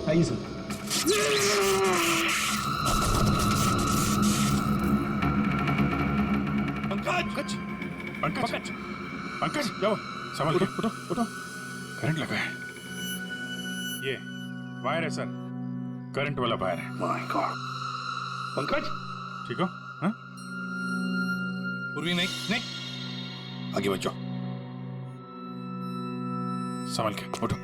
आइए सर। पंकज पंकज पंकज जाओ, संभल के उठो उठो। करंट लगा है, ये वायर है सर, करंट वाला वायर है। My god. पंकज ठीक हो? हाँ? पूर्वी नहीं नहीं, आगे बचो। संभल के उठो।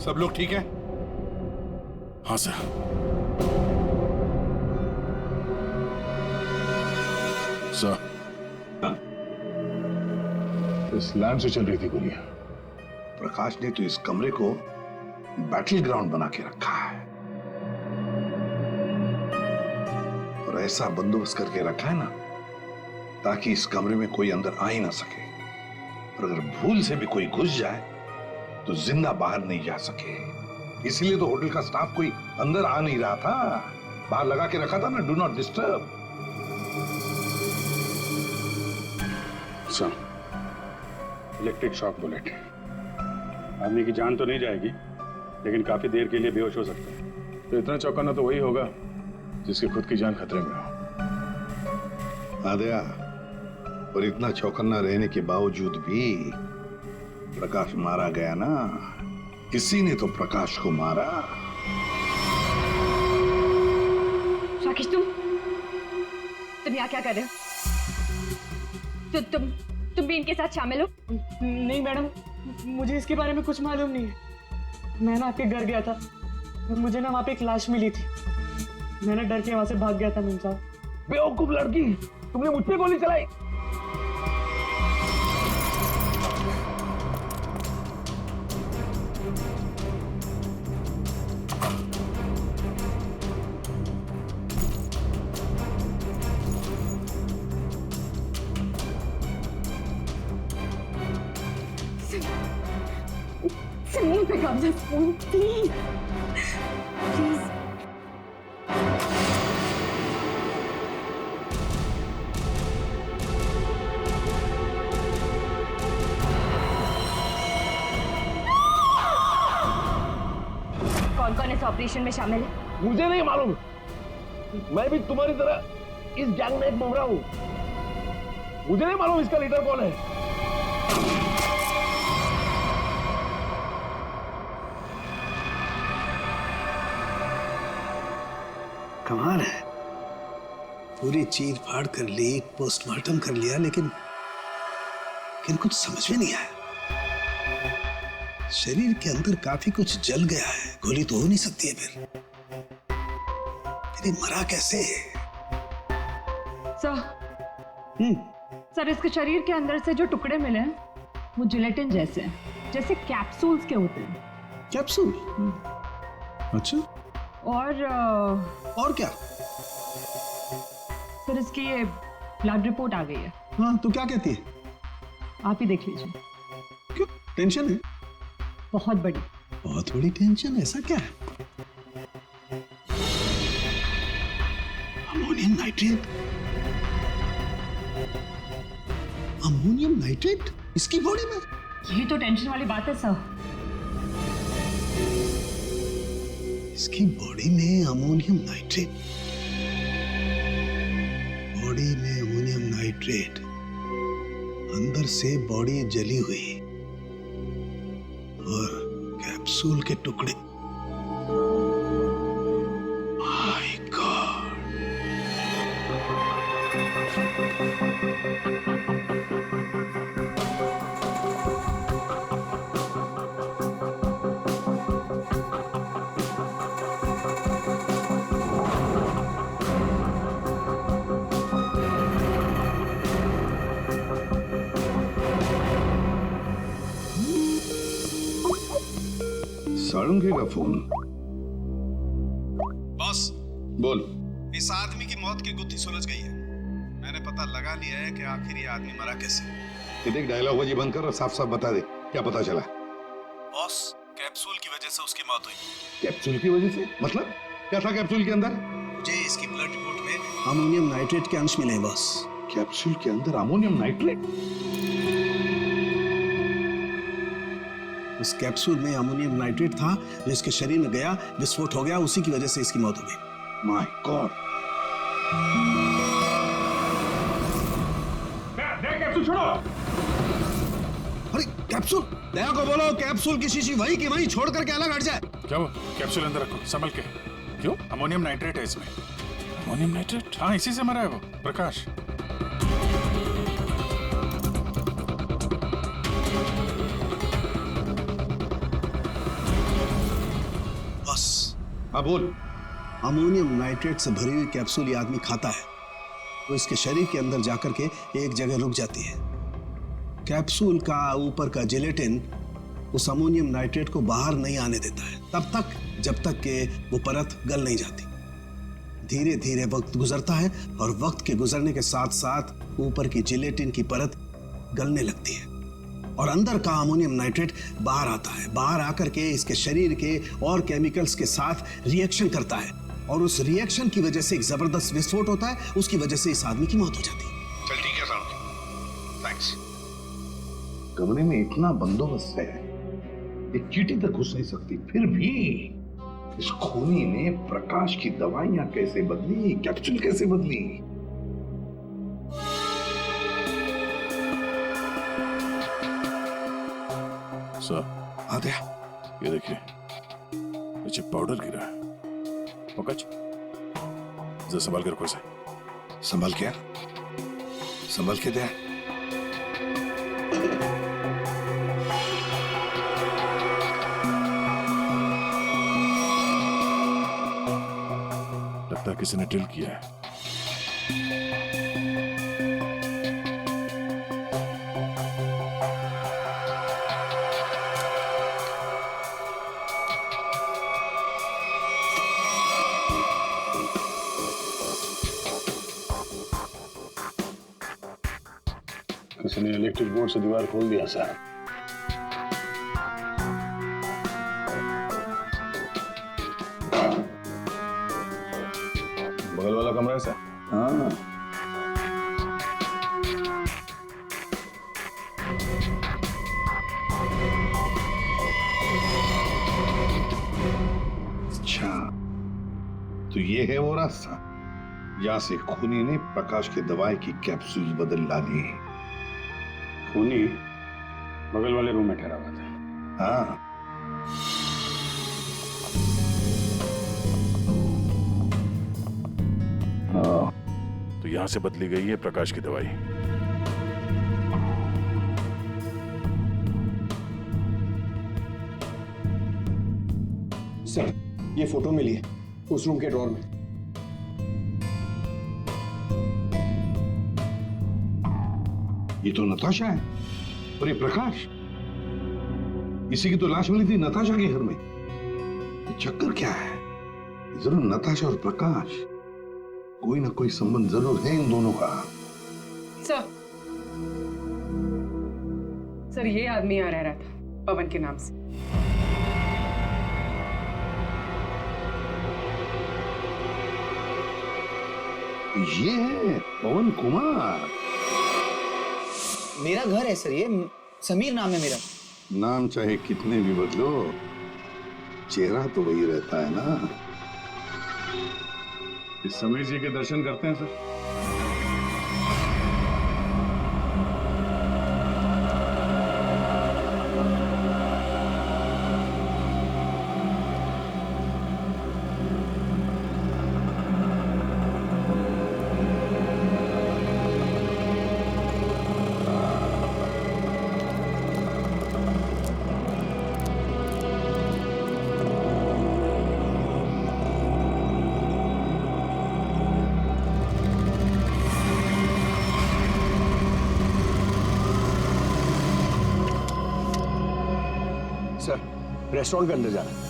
सब लोग ठीक है? हाँ सर। सर, इस लैंप से चल रही थी गोलियां। प्रकाश ने तो इस कमरे को बैटल ग्राउंड बना के रखा है और ऐसा बंदोबस्त करके रखा है ना ताकि इस कमरे में कोई अंदर आ ही ना सके, और अगर भूल से भी कोई घुस जाए तो जिंदा बाहर नहीं जा सके। इसीलिए तो होटल का स्टाफ कोई अंदर आ नहीं रहा था, बाहर लगा के रखा था ना, do not disturb. Sir, electric shock bullet, आदमी की जान तो नहीं जाएगी लेकिन काफी देर के लिए बेहोश हो सकता है। तो इतना चौंकाना तो वही होगा जिसकी खुद की जान खतरे में हो। आदया, और इतना चौकन्ना रहने के बावजूद भी प्रकाश मारा गया ना, किसी ने तो प्रकाश को मारा। राकेश, तुम यहाँ क्या कर रहे हो? तुम भी इनके साथ शामिल हो? नहीं मैडम, मुझे इसके बारे में कुछ मालूम नहीं है। मैं ना आपके घर गया था और मुझे ना वहाँ पे एक लाश मिली थी। मैंने डर के वहाँ से भाग गया था। मीम साहब, बेवकूफ लड़की, तुमने मुझ पे गोली चलाई। फोन पे कब्जा, फोन प्लीज प्लीज। कौन कौन इस ऑपरेशन में शामिल है? मुझे नहीं मालूम, मैं भी तुम्हारी तरह इस गैंग में एक मोहरा हूं। मुझे नहीं मालूम इसका लीडर कौन है। कमाल है, पूरी चीर फाड़ कर ली, पोस्टमार्टम कर लिया, लेकिन कुछ समझ में नहीं आया। शरीर के अंदर काफी कुछ जल गया है, गोली तो हो नहीं सकती है फिर ये मरा कैसे? सर, इसके शरीर के अंदर से जो टुकड़े मिले हैं वो जिलेटिन जैसे हैं, जैसे कैप्सूल्स के होते हैं। कैप्सूल? अच्छा, और क्या? सर, इसकी ये ब्लड रिपोर्ट आ गई है। हाँ, तो क्या कहती है? आप ही देख लीजिए। क्यों, टेंशन है? बहुत बड़ी। बहुत बड़ी टेंशन, ऐसा क्या है? Ammonium nitrate? अमोनियम नाइट्रेट इसकी बॉडी में? यही तो टेंशन वाली बात है सर। इसकी बॉडी में अमोनियम नाइट्रेट? बॉडी में अमोनियम नाइट्रेट, अंदर से बॉडी जली हुई और कैप्सूल के टुकड़े। My God! सारंगी का फोन। बॉस, बोल। इस आदमी की मौत की गुत्थी सुलझ गई है। मैंने पता लगा लिया है कि आखिर ये आदमी मरा कैसे। ये देख, डायलॉग बाजी बंद कर और साफ साफ बता दे क्या पता चला। बॉस, कैप्सूल की वजह से उसकी मौत हुई। कैप्सूल की वजह से? मतलब क्या था कैप्सूल के अंदर? मुझे इसकी ब्लड रिपोर्ट में अमोनियम नाइट्रेट के अंश मिले हैं बॉस। कैप्सूल के अंदर अमोनियम नाइट्रेट? उस कैप्सूल में अमोनियम नाइट्रेट था जो इसके शरीर में गया, विस्फोट हो गया, उसी की वजह से इसकी मौत हो गई। My God! कैप्सूल छोड़ो। अरे कैप्सूल, दया को बोलो कैप्सूल की शीशी वही की वही छोड़ करके अलग हट जाए। क्या वो कैप्सूल अंदर रखो, संभल के। क्यों? अमोनियम नाइट्रेट है इसमें। Ammonium nitrate? हाँ, इसी से मरा है वो प्रकाश। बस, हाँ बोल। अमोनियम नाइट्रेट से भरी हुई कैप्सूल ये आदमी खाता है तो इसके शरीर के अंदर जाकर के एक जगह रुक जाती है। कैप्सूल का ऊपर का जिलेटिन उस अमोनियम नाइट्रेट को बाहर नहीं आने देता है तब तक जब तक कि वो परत गल नहीं जाती। धीरे धीरे वक्त गुजरता है और वक्त के गुजरने के साथ साथ ऊपर की जिलेटिन की परत गलने लगती है और अंदर का अमोनियम नाइट्रेट बाहर आता है। बाहर आकर के इसके शरीर के और केमिकल्स के साथ रिएक्शन करता है और उस रिएक्शन की वजह से एक जबरदस्त विस्फोट होता है। उसकी वजह से इस आदमी की मौत हो जाती है। चल ठीक है साहब, थैंक्स। कमरे में इतना बंदोबस्त है, एक चींटी तक घुस नहीं सकती, फिर भी इस खूनी ने प्रकाश की दवाइयां कैसे बदली, कैप्सूल कैसे बदली? सर, आ गया। ये देखिए, नीचे पाउडर गिरा है। पंकज, जरा संभाल कर रखो इसे। संभल क्या? संभल के दे। लगता है किसी ने ड्रिल किया है। किसी ने इलेक्ट्रिक बोर्ड से दीवार खोल दिया साहब। बगल वाला कमरा है सर। हाँ, अच्छा, तो ये है वो रास्ता जहां से खूनी ने प्रकाश की दवाई की कैप्सूल बदल डाली। खूनी बगल वाले रूम में ठहरा हुआ था। हाँ, तो यहां से बदली गई है प्रकाश की दवाई। सर, ये फोटो मिली है उस रूम के ड्रॉर में। ये तो नताशा है और ये प्रकाश, इसी की तो लाश मिली थी नताशा के घर में। ये चक्कर क्या है? जरूर नताशा और प्रकाश, कोई ना कोई संबंध जरूर है इन दोनों का। सर, ये आदमी यहाँ रह रहा था। पवन के नाम से। ये है पवन कुमार। मेरा घर है सर, ये समीर नाम है मेरा। नाम चाहे कितने भी बदलो, चेहरा तो वही रहता है ना। इस समीर जी के दर्शन करते हैं सर। सर, रेस्टोरेंट के अंदर जाना है।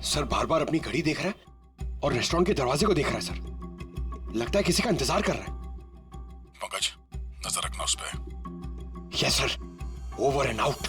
सर बार बार अपनी घड़ी देख रहा है और रेस्टोरेंट के दरवाजे को देख रहा है सर। लगता है किसी का इंतजार कर रहा है। पंकज, नजर रखना उस पे। Yes sir, over and out.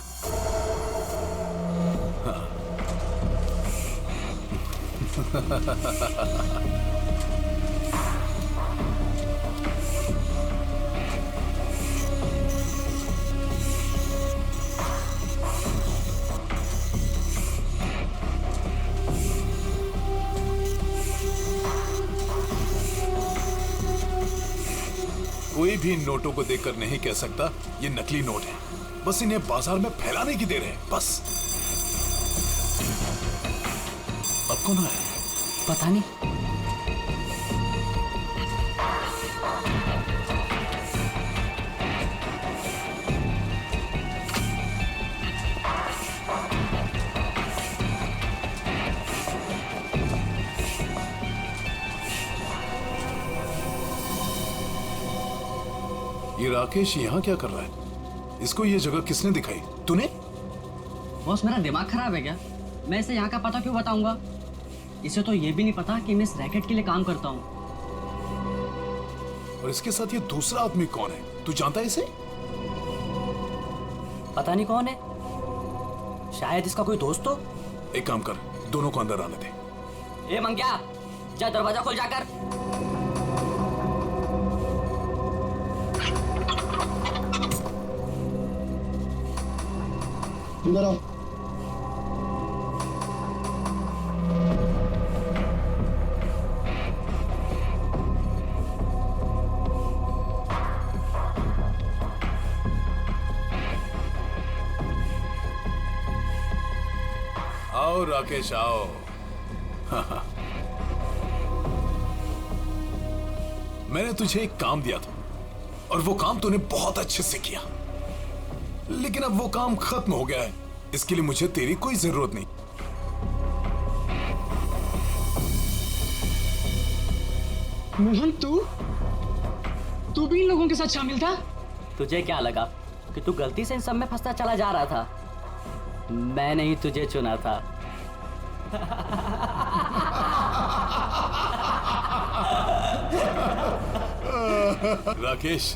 कोई भी इन नोटों को देखकर नहीं कह सकता ये नकली नोट है। बस इन्हें बाजार में फैलाने की देर है, बस। अब कौन आया? पता नहीं। ये राकेश यहाँ क्या कर रहा है? इसको ये जगह किसने दिखाई? तूने? बॉस, मेरा दिमाग खराब है क्या? मैं इसे यहाँ का पता क्यों बताऊंगा? इसे तो ये भी नहीं पता कि मैं इस रैकेट के लिए काम करता हूँ। और इसके साथ ये दूसरा आदमी कौन है? तू जानता है इसे? पता नहीं कौन है, शायद इसका कोई दोस्त हो। एक काम कर, दोनों को अंदर आने दे। ए मंग्या, जा दरवाजा खोल जाकर। अंदर आओ। आओ राकेश, आओ। मैंने तुझे एक काम दिया था और वो काम तूने बहुत अच्छे से किया, लेकिन अब वो काम खत्म हो गया है। इसके लिए मुझे तेरी कोई जरूरत नहीं। मोहन, तू भी इन लोगों के साथ शामिल था? तुझे क्या लगा कि तू गलती से इन सब में फंसता चला जा रहा था? मैंने ही तुझे चुना था। राकेश,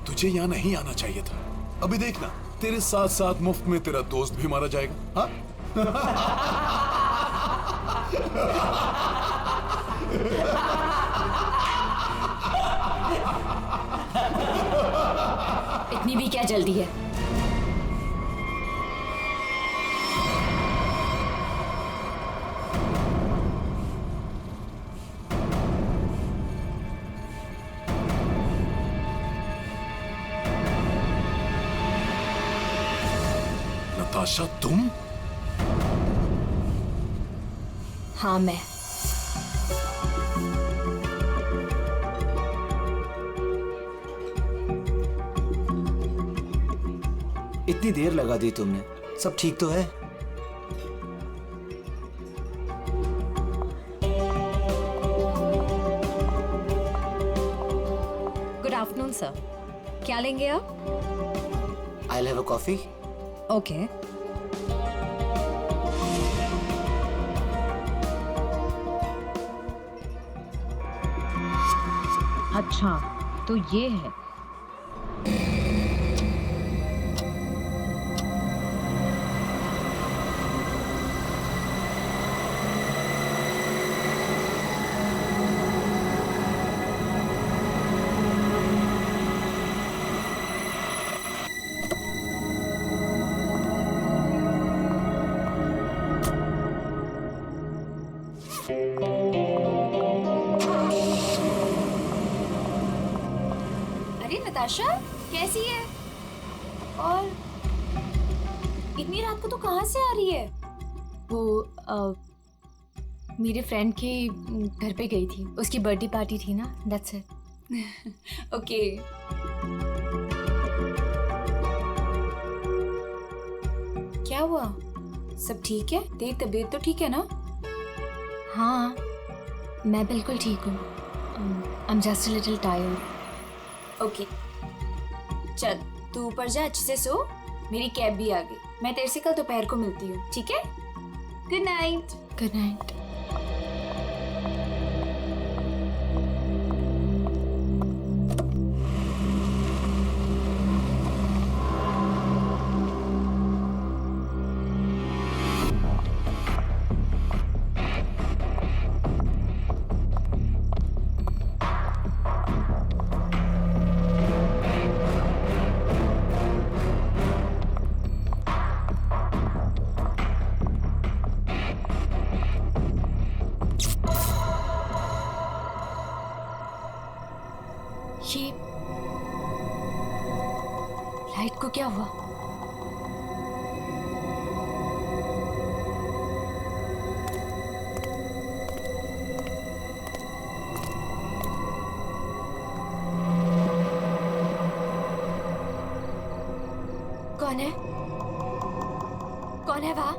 तुझे यहाँ नहीं आना चाहिए था। अभी देखना, तेरे साथ साथ मुफ्त में तेरा दोस्त भी मारा जाएगा। हाँ? इतनी भी क्या जल्दी है? नताशा, तुम? हाँ, मैं। इतनी देर लगा दी तुमने, सब ठीक तो है? गुड आफ्टरनून सर, क्या लेंगे आप? I'll have a coffee. Okay. अच्छा, तो ये है। अरे नताशा, कैसी है? और इतनी रात को तो कहाँ से आ रही है? वो मेरे फ्रेंड के घर पे गई थी, उसकी बर्थडे पार्टी थी ना, दैट्स इट। ओके। क्या हुआ? सब ठीक है? तेरी तबीयत तो ठीक है ना? हाँ, मैं बिल्कुल ठीक हूँ। I am just a little tired. Okay, चल तू ऊपर जा, अच्छे से सो। मेरी कैब भी आ गई, मैं तेरे से कल दोपहर को मिलती हूँ, ठीक है? Good night. Good night. ये लाइट को क्या हुआ? कौन है? कौन है वहां?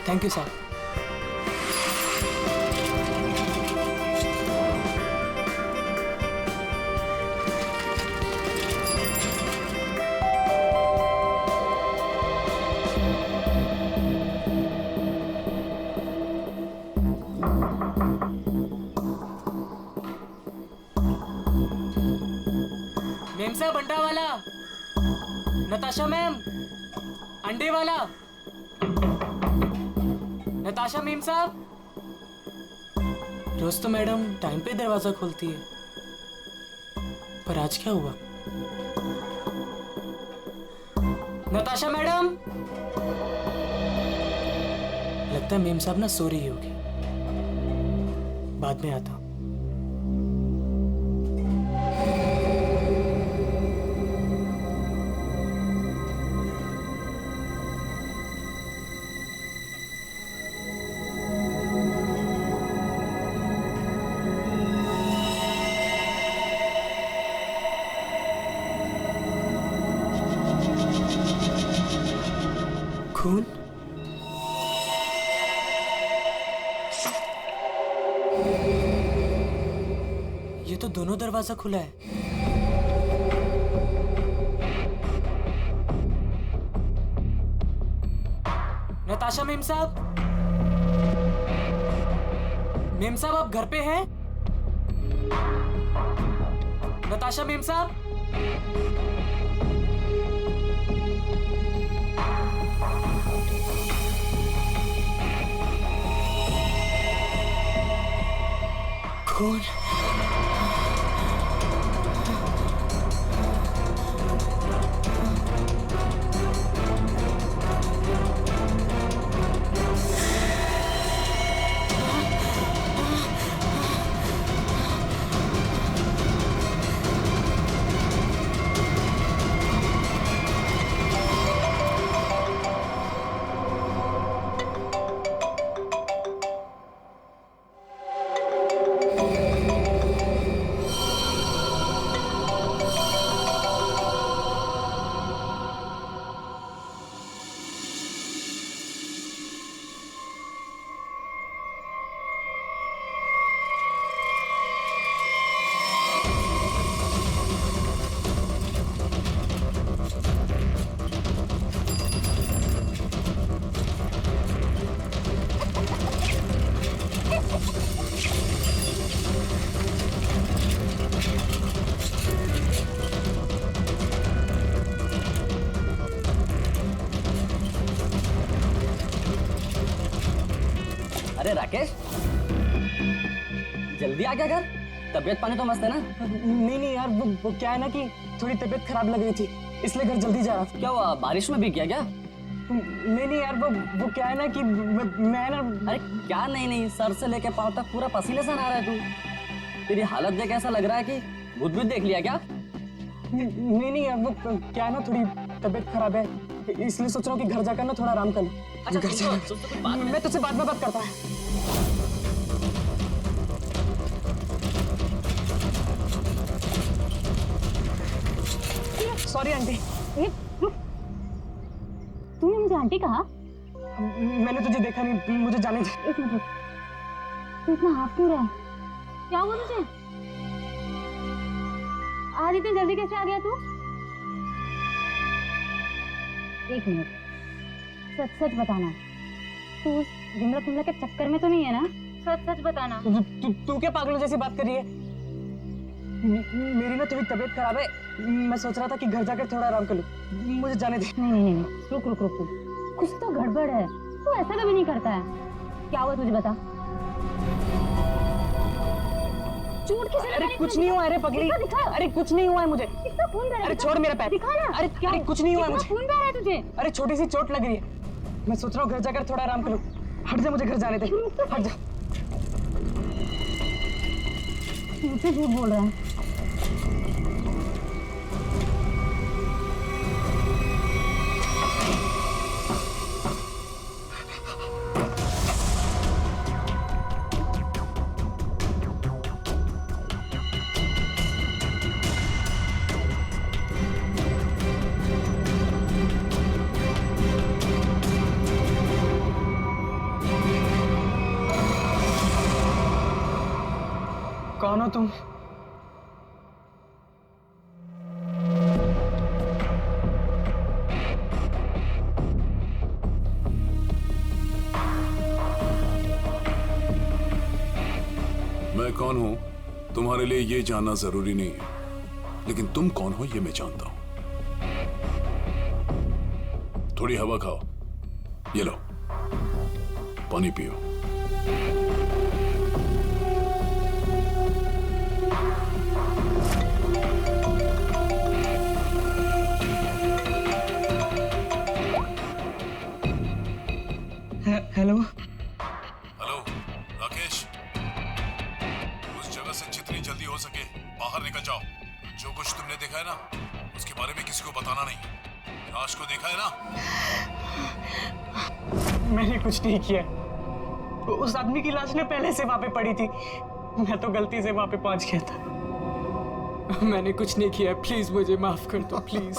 Thank you sir. मेम साहब, अंडा वाला। नताशा मैम, अंडे वाला। नताशा मेम साहब। रोज तो मैडम टाइम पे दरवाजा खोलती है, पर आज क्या हुआ? नताशा मैडम। लगता है मेम साहब ना सो रही होगी, बाद में आता हूं। खून? ये तो दोनों दरवाजा खुला है। नताशा मेम साहब, आप घर पे हैं? नताशा मेम साहब, खून। अरे राकेश, जल्दी आ गया घर? तबीयत पानी तो मस्त है ना? नहीं यार, वो क्या है ना कि थोड़ी तबीयत खराब लग रही थी, इसलिए घर जल्दी जा रहा था। क्या हुआ, बारिश में भीग गया क्या? नहीं यार, वो क्या है ना कि मैं ना। अरे क्या नहीं, सर से लेके पांव तक पूरा पसीने से नहा रहा है तू। तेरी हालत देख ऐसा लग रहा है कि भूत देख लिया क्या? नहीं यार, वो क्या है ना, थोड़ी तबीयत खराब है, इसलिए सोच रहा हूँ कि घर जाकर ना थोड़ा आराम कर लूं। अच्छा, घर जा, मैं तुझसे बाद में बात करता हूँ। Sorry aunty. तूने मुझे आंटी कहा? मैंने तुझे देखा नहीं, मुझे जाने दे। एक मिनट, तू इतना हाफ क्यों रहा है? क्या हुआ तुझे? आज इतनी जल्दी कैसे आ गया तू? एक मिनट, सच सच बताना, तू उस विमला के चक्कर में तो नहीं है ना? सच सच बताना। तू क्या पागलों जैसी बात कर रही है? मेरी ना थोड़ी तबीयत खराब है, मैं सोच रहा था कि घर जाकर थोड़ा आराम कर लूं, मुझे जाने दे। नहीं, रुक, कुछ तो गड़बड़ है, तू ऐसा कभी नहीं करता है। क्या हुआ तुझे बता। चोट किसे लगी? अरे कुछ नहीं हुआ, अरे पगली, अरे कुछ नहीं हुआ है मुझे। कितना खून बह रहा है? अरे छोड़ मेरा पैर। दिखा ना। अरे कुछ नहीं हुआ है मुझे। खून बह रहा है तुझे? अरे छोटी सी चोट लग रही है, मैं सोच रहा हूँ घर जाकर थोड़ा आराम कर लूं। हट जा, मुझे घर जाने दे, हट जा। मुझसे झूठ बोल रहा है। कौन हो तुम? मैं कौन हूं तुम्हारे लिए ये जानना जरूरी नहीं है, लेकिन तुम कौन हो ये मैं जानता हूं। थोड़ी हवा खाओ, ये लो पानी पियो। हेलो हेलो राकेश, उस जगह से जितनी जल्दी हो सके बाहर निकल जाओ। जो कुछ तुमने देखा है ना, उसके बारे में किसी को बताना नहीं। लाश को देखा है ना? मैंने कुछ नहीं किया, उस आदमी की लाश ने पहले से वहां पे पड़ी थी, मैं तो गलती से वहां पे पहुंच गया था। मैंने कुछ नहीं किया, प्लीज मुझे माफ कर दो, प्लीज।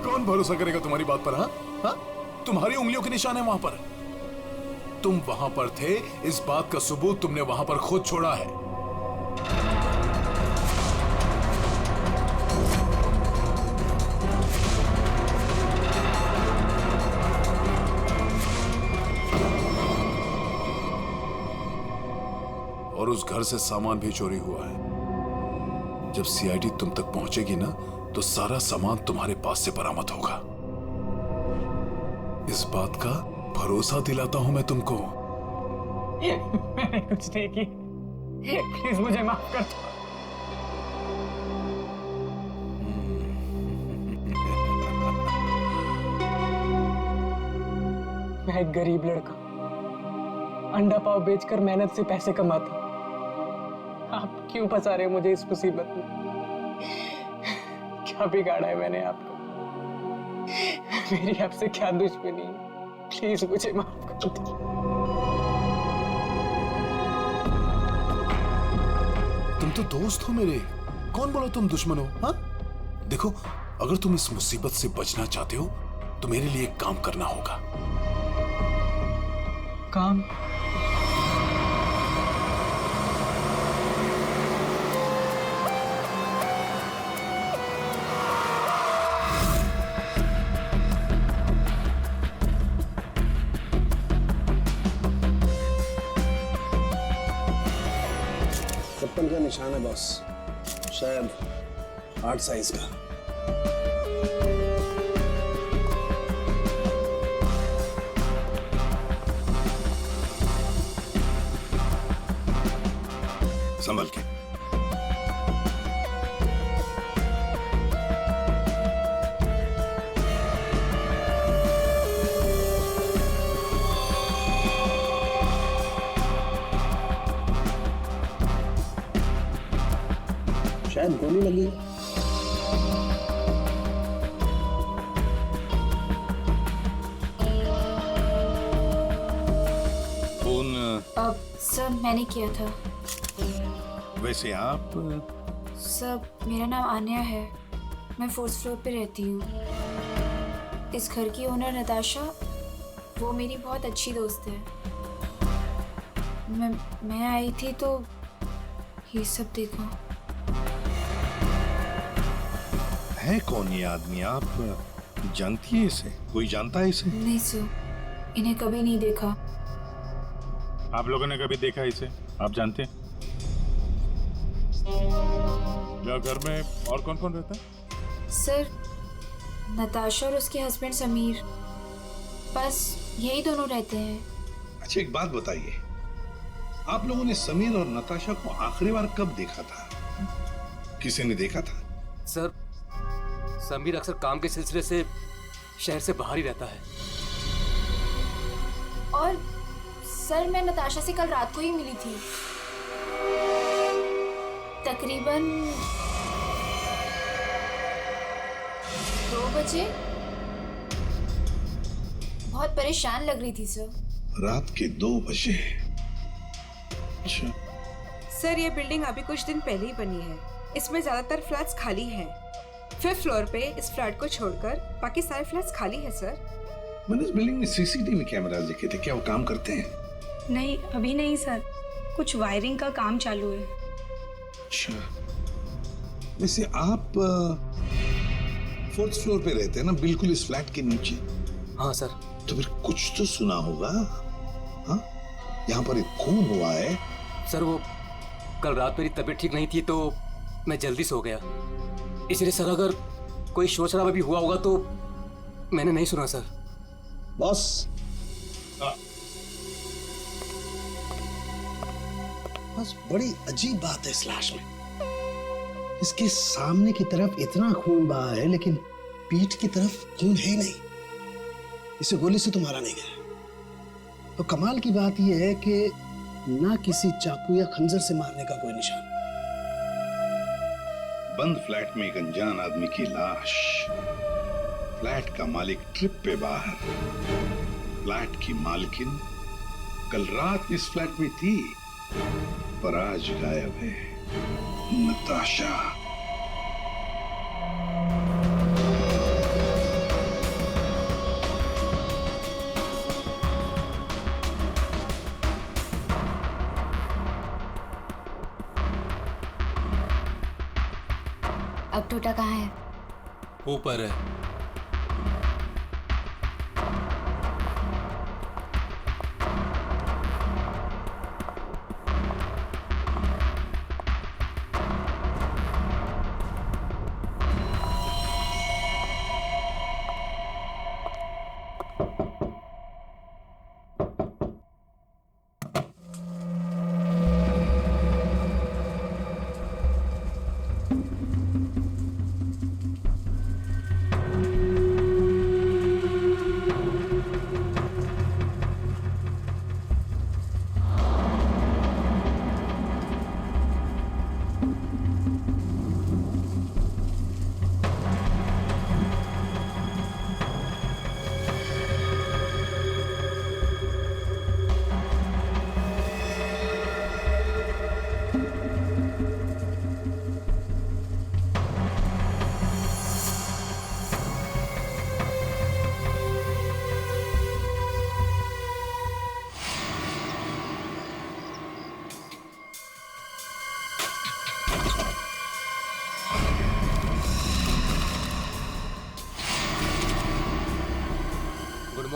कौन भरोसा करेगा तुम्हारी बात पर? हाँ, तुम्हारी उंगलियों के निशान है वहां पर। तुम वहां पर थे, इस बात का सबूत तुमने वहां पर खुद छोड़ा है। और उस घर से सामान भी चोरी हुआ है। जब सीआईडी तुम तक पहुंचेगी ना, तो सारा सामान तुम्हारे पास से बरामद होगा। इस बात का भरोसा दिलाता हूं मैं तुमको। मैंने कुछ नहीं की, प्लीज मुझे माफ कर दो। मैं एक गरीब लड़का, अंडा पाव बेचकर मेहनत से पैसे कमाता। आप क्यों फंसा रहे हो मुझे इस मुसीबत में? क्या बिगाड़ा है मैंने आपको? मेरी आपसे क्या दुश्मनी है? प्लीज मुझे माफ कर दो। तुम तो दोस्त हो मेरे, कौन बोला तुम दुश्मन हो? हाँ, देखो, अगर तुम इस मुसीबत से बचना चाहते हो तो मेरे लिए एक काम करना होगा। काम? चप्पल का निशान है बॉस, शायद 8 साइज का। संभल के। शायद गोली लगी। फोन अब सर मैंने किया था। वैसे आप सर मेरा नाम आन्या है, मैं 4th फ्लोर पे रहती हूँ। इस घर की ओनर नताशा, वो मेरी बहुत अच्छी दोस्त है। मैं आई थी तो ये सब देखा। है कौन ये आदमी? आप जानती है इसे? कोई जानता है इसे? नहीं सर, इन्हें कभी नहीं देखा। आप लोगों ने कभी देखा इसे? आप जानते हैं? या घर में और कौन कौन रहता है? सर नताशा और उसके हस्बैंड समीर, बस यही दोनों रहते हैं। अच्छा, एक बात बताइए, आप लोगों ने समीर और नताशा को आखिरी बार कब देखा था? किसी ने देखा था? सर समीर अक्सर काम के सिलसिले से शहर से बाहर ही रहता है। और सर मैं नताशा से कल रात को ही मिली थी, तकरीबन 2 बजे। बहुत परेशान लग रही थी सर। रात के 2 बजे? अच्छा। सर ये बिल्डिंग अभी कुछ दिन पहले ही बनी है, इसमें ज्यादातर फ्लैट्स खाली हैं। 5th फ्लोर पे इस फ्लैट को छोड़कर बाकी सारे फ्लैट्स खाली है सर। मैंने इस बिल्डिंग में सीसीटीवी कैमरास देखे थे, क्या वो काम करते हैं? नहीं, अभी नहीं सर, कुछ वायरिंग का काम चालू है। अच्छा, वैसे आप 4th फ्लोर पे रहते हैं ना, बिल्कुल इस फ्लैट के नीचे? हाँ सर। तो फिर कुछ तो सुना होगा। हाँ, यहाँ पर एक खून हुआ है। सर वो कल रात मेरी तबीयत ठीक नहीं थी तो मैं जल्दी सो गया, इसलिए सर अगर कोई शोर शराबा भी हुआ होगा तो मैंने नहीं सुना सर। बॉस, बस बड़ी अजीब बात है इस लाश में। इसके सामने की तरफ इतना खून बहा है लेकिन पीठ की तरफ खून है ही नहीं। इसे गोली से तो मारा नहीं गया। तो कमाल की बात यह है कि ना किसी चाकू या खंजर से मारने का कोई निशान। बंद फ्लैट में एक अनजान आदमी की लाश, फ्लैट का मालिक ट्रिप पे बाहर, फ्लैट की मालकिन कल रात इस फ्लैट में थी पर आज गायब है। नताशा। अब टोटा कहाँ है? ऊपर है।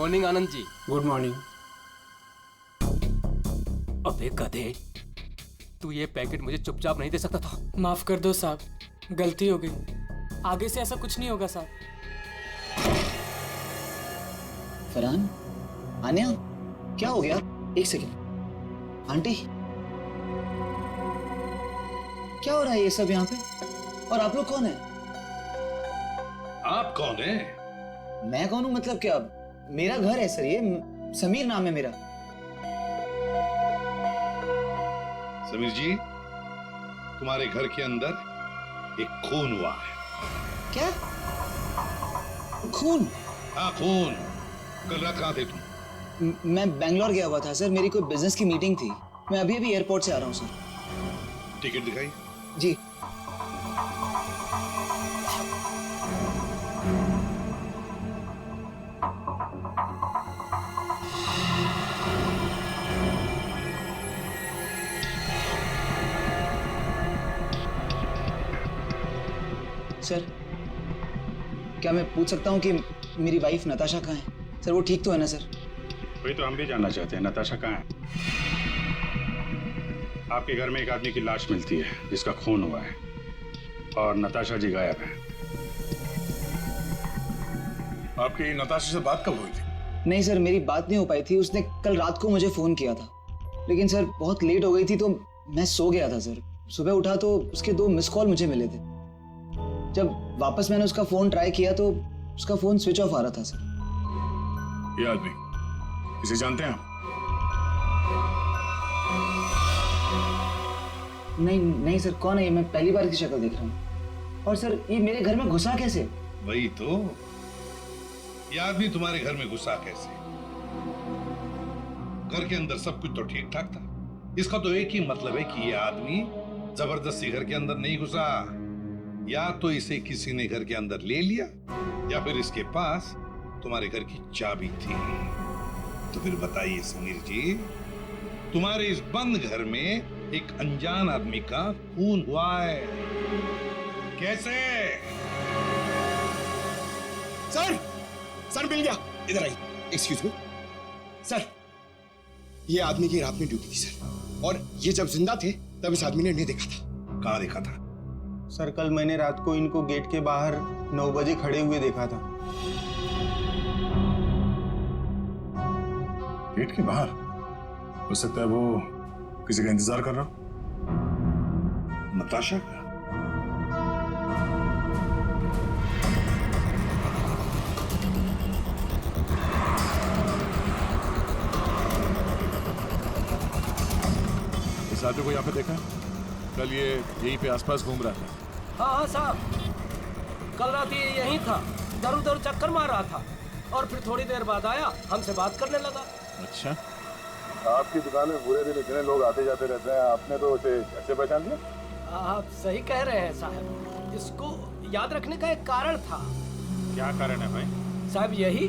Morning Anand ji. Good morning. अबे गधे, तू ये पैकेट मुझे चुपचाप नहीं दे सकता था? माफ कर दो साहब, गलती हो गई। आगे से ऐसा कुछ नहीं होगा साहब। फरहान, आन्या, क्या हो गया? एक सेकेंड। आंटी, क्या हो रहा है ये सब यहाँ पे? और आप लोग कौन है? आप कौन है? मैं कौन हूँ मतलब क्या? मेरा घर है सर, ये समीर नाम है मेरा। समीर जी, तुम्हारे घर के अंदर एक खून हुआ है। क्या? खून? हाँ, खून। कल रात कहाँ थे तुम? मैं बैंगलोर गया हुआ था सर, मेरी कोई बिजनेस की मीटिंग थी। मैं अभी अभी एयरपोर्ट से आ रहा हूँ सर। टिकट दिखाई? जी। सर, क्या मैं पूछ सकता हूँ कि मेरी वाइफ नताशा कहाँ है? सर, वो ठीक तो है ना सर? वही तो हम भी जानना चाहते हैं, नताशा कहाँ है? आपके घर में एक आदमी की लाश मिलती है जिसका खून हुआ है, और नताशा जी गायब है। आपकी नताशा से बात कब हुई थी? नहीं सर, मेरी बात नहीं हो पाई थी। उसने कल रात को मुझे फोन किया था, लेकिन सर बहुत लेट हो गई थी तो मैं सो गया था सर। सुबह उठा तो उसके 2 मिस कॉल मुझे मिले थे। जब वापस मैंने उसका फोन ट्राई किया तो उसका फोन स्विच ऑफ आ रहा था सर। ये आदमी, इसे जानते हैं आप? नहीं सर, कौन है ये? मैं पहली बार इसकी शक्ल देख रहा हूँ। और सर, ये मेरे घर में घुसा कैसे? वही तो, ये आदमी तुम्हारे घर में घुसा कैसे? घर के अंदर सब कुछ तो ठीक ठाक था। इसका तो एक ही मतलब है कि ये आदमी जबरदस्ती घर के अंदर नहीं घुसा। या तो इसे किसी ने घर के अंदर ले लिया, या फिर इसके पास तुम्हारे घर की चाबी थी। तो फिर बताइए समीर जी, तुम्हारे इस बंद घर में एक अनजान आदमी का खून हुआ है, कैसे? सर मिल गया। इधर आइए। एक्सक्यूज मी सर, ये आदमी की रात में ड्यूटी थी सर, और ये जब जिंदा थे तब इस आदमी ने इन्हें देखा था। कहाँ देखा था? सर, कल मैंने रात को इनको गेट के बाहर 9 बजे खड़े हुए देखा था। गेट के बाहर? हो सकता है वो किसी का इंतजार कर रहा हो। नताशा का? इस आदमी को यहाँ पे देखा है? कल ये यहीं पे आसपास घूम रहा था। हाँ साहब, कल रात ये यहीं था, इधर उधर चक्कर मार रहा था, और फिर थोड़ी देर बाद आया, हमसे बात करने लगा। अच्छा, आपकी दुकान में पूरे दिन इतने लोग आते जाते रहते हैं, आपने तो उसे कैसे पहचान लिया? आप सही कह रहे हैं साहब, इसको याद रखने का एक कारण था। क्या कारण है भाई? साहब यही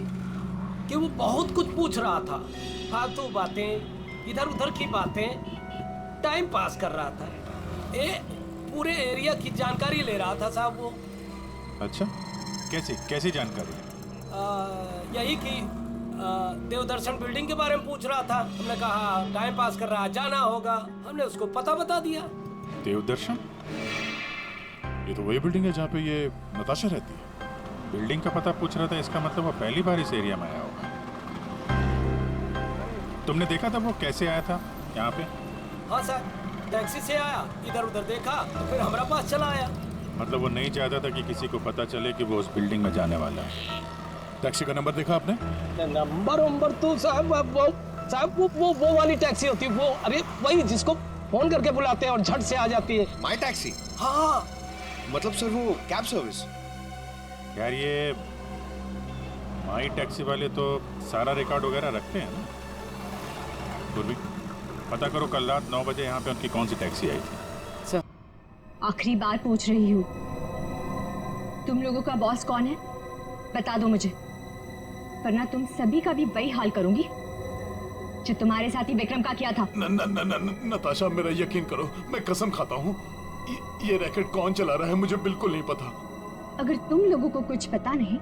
कि वो बहुत कुछ पूछ रहा था, फालतू बातें, इधर उधर की बातें, टाइम पास कर रहा था। पूरे एरिया की जानकारी ले रहा था साहब वो। अच्छा, कैसी जानकारी? यही कि देवदर्शन बिल्डिंग के बारे में पूछ रहा था। हमने कहा टाइम पास कर रहा है, जाना होगा। हमने उसको पता बता दिया। देवदर्शन? ये तो वही बिल्डिंग है जहाँ पे ये नताशा रहती है। बिल्डिंग का पता पूछ रहा था, इसका मतलब वो पहली बार इस एरिया में आया होगा। तुमने देखा था वो कैसे आया था यहाँ पे? हाँ सर, टैक्सी से आया, इधर उधर देखा तो फिर हमारा पास चला आया। मतलब वो नहीं चाहता था कि किसी को पता चले कि वो उस बिल्डिंग में जाने वाला है। टैक्सी का नंबर देखा आपने? नंबर तो साहब वो वाली टैक्सी होती है वो, अरे वही जिसको फोन करके बुलाते हैं और झट से आ जाती है। माई टैक्सी? हाँ, मतलब सर वो कैब सर्विस। यार ये माई टैक्सी वाले तो सारा रिकॉर्ड वगैरह रखते हैं ना। पूर्वी, पता करो कल रात 9 बजे यहाँ पे उनकी कौन सी टैक्सी आई थी। सर, आखिरी बार पूछ रही हूँ, तुम लोगों का बॉस कौन है? बता दो मुझे, वरना तुम सभी का भी वही हाल करूंगी जो तुम्हारे साथी विक्रम का किया था। नताशा, मेरा यकीन करो, मैं कसम खाता हूँ, ये रैकेट कौन चला रहा है मुझे बिल्कुल नहीं पता। अगर तुम लोगों को कुछ पता नहीं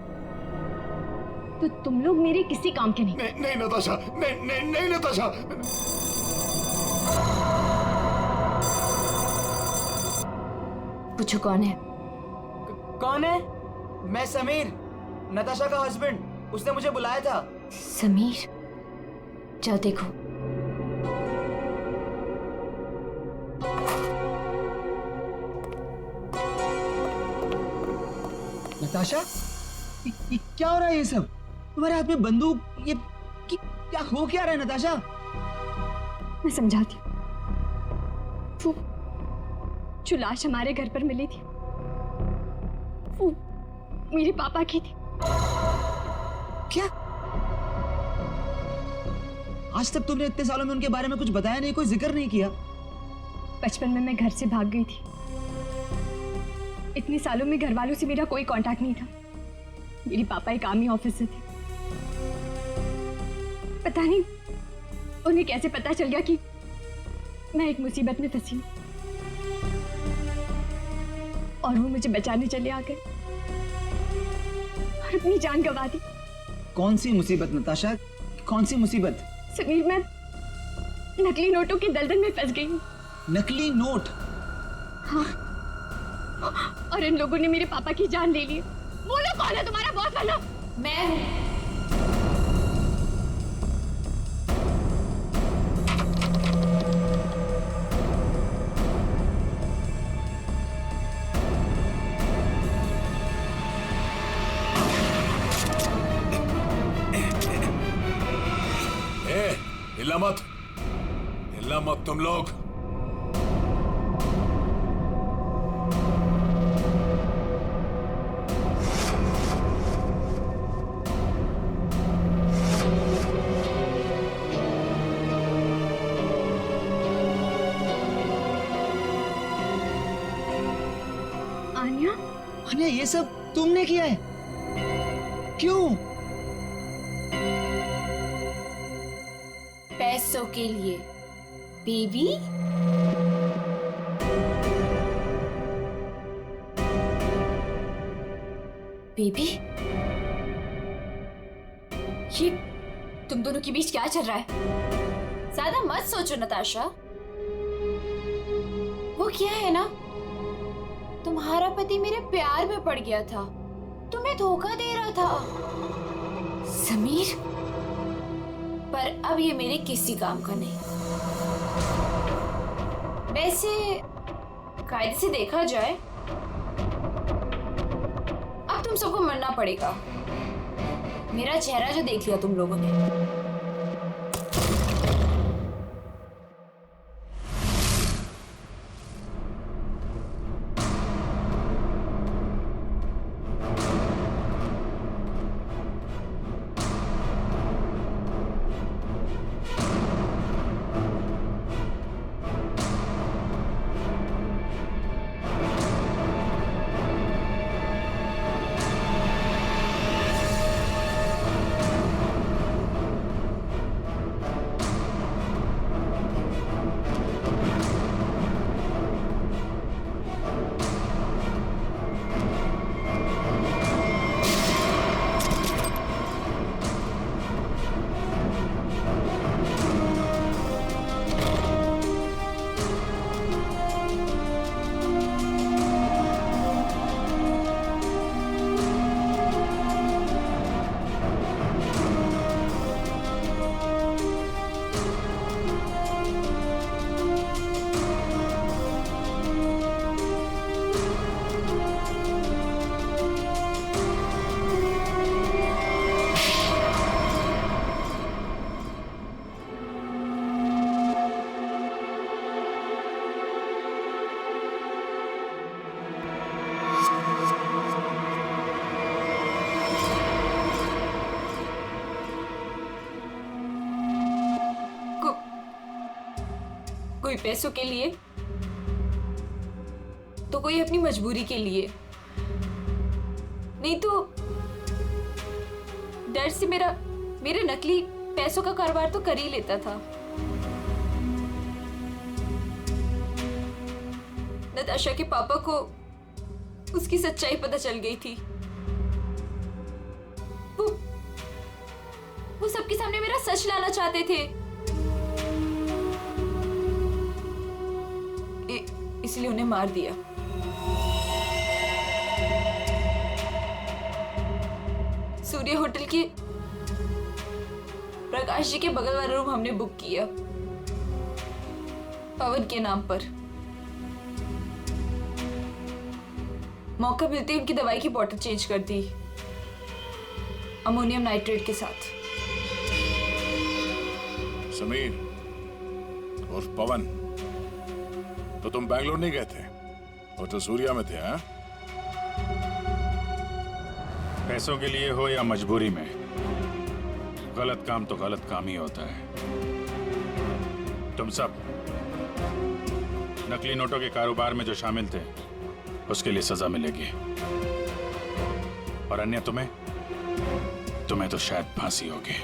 तो तुम लोग मेरे किसी काम के नहीं। नहीं नताशा, नहीं नताशा। पूछो कौन है? कौन है? मैं समीर, नताशा का हस्बैंड। उसने मुझे बुलाया था। समीर, जाओ देखो। नताशा, ये क्या हो रहा है? ये सब तुम्हारे हाथ में बंदूक, ये क्या हो क्या रहा है नताशा? मैं समझाती हूँ। वो जो लाश हमारे घर पर मिली थी वो मेरे पापा की थी। क्या? आज तक तुमने इतने सालों में उनके बारे में कुछ बताया नहीं, कोई जिक्र नहीं किया। बचपन में मैं घर से भाग गई थी। इतने सालों में घर वालों से मेरा कोई कांटेक्ट नहीं था। मेरे पापा एक आर्मी ऑफिसर थे। पता नहीं उन्हें कैसे पता चल गया कि मैं एक मुसीबत में फंसी हूं और वो मुझे बचाने चले आ गए और अपनी जान गंवा दी। कौन सी मुसीबत नताशा, कौन सी मुसीबत? समीर, मैं नकली नोटों की दलदल में फंस गई हूँ। नकली नोट? हाँ, और इन लोगों ने मेरे पापा की जान ले ली। बोलो कौन है तुम्हारा बॉस? बनो। मैं हूँ। हिलना मत तुम लोग। आन्या? आन्या, ये सब तुमने किया है? क्यों? पैसों के लिए बेबी। बेबी, ये तुम दोनों के बीच क्या चल रहा है? ज्यादा मत सोचो नताशा। वो क्या है ना, तुम्हारा पति मेरे प्यार में पड़ गया था, तुम्हें धोखा दे रहा था समीर। पर अब ये मेरे किसी काम का नहीं। वैसे कायदे से देखा जाए अब तुम सबको मरना पड़ेगा। मेरा चेहरा जो देख लिया तुम लोगों ने। कोई पैसों के लिए तो कोई अपनी मजबूरी के लिए, नहीं तो डर से मेरे नकली पैसों का कारोबार तो कर ही लेता था। नताशा के पापा को उसकी सच्चाई पता चल गई थी। सबके सामने मेरा सच लाना चाहते थे। इसलिए उन्हें मार दिया। सूर्य होटल के प्रकाश जी के बगल वाला रूम हमने बुक किया पवन के नाम पर। मौका मिलते ही उनकी दवाई की बोतल चेंज कर दी अमोनियम नाइट्रेट के साथ। समीर और पवन, तो तुम बैंगलोर नहीं गए थे और तो सूर्या में थे? हाँ, पैसों के लिए हो या मजबूरी में, गलत काम तो गलत काम ही होता है। तुम सब नकली नोटों के कारोबार में जो शामिल थे उसके लिए सजा मिलेगी, और अन्य तुम्हें तो शायद फांसी होगी।